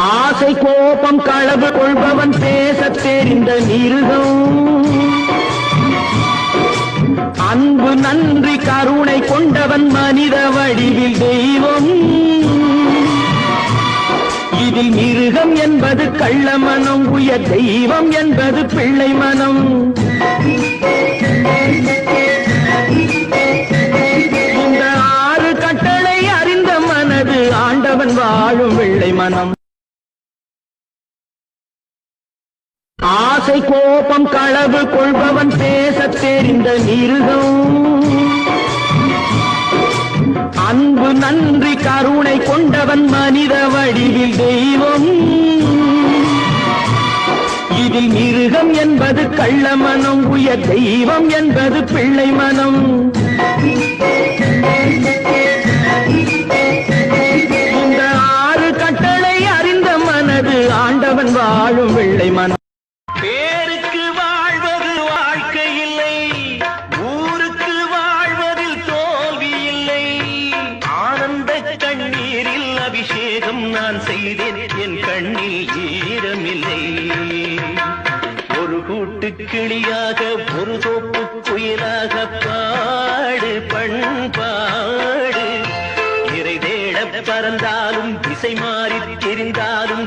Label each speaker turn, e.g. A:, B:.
A: ஆசை கோபம் களவு கொள்பவன் பேசத் தெரிந்த மிருகம், அன்பு நன்றி கருணை கொண்டவன் மனித வடிவில் தெய்வம். இதில் மிருகம் என்பது கள்ள மனம், உயர் தெய்வம் என்பது பிள்ளை மனம். இந்த 6 கட்டளை அறிந்த மனது ஆண்டவன் வாழும் வெள்ளை மனம். ஆசை கோபம் களவு கொள்பவன் பேசத் தெரிந்த மிருகம், அன்பு நன்றி கருணை கொண்டவன் மனித வடிவில் தெய்வம். இதில் மிருகம் என்பது கள்ள மனம், உயர் தெய்வம் என்பது பிள்ளை மனம். இந்த 6 கட்டளை அறிந்த மனது ஆண்டவன் வாழும் வெள்ளை மனம். பேருக்கு வாழ்வது வாழ்க்கை இல்லை, ஊருக்கு வாழ்வதில் தோல்வி இல்லை. ஆனந்த கண்ணீரில் அபிஷேகம் நான் செய்தேன், என் கண்ணில் ஈரமில்லை. ஒரு கூட்டு கிளியாக ஒரு தோப்பு குயிலாக பாடு பண்பாடு. இறை தேட பறந்தாலும் திசை மாறி தெரிந்தாலும்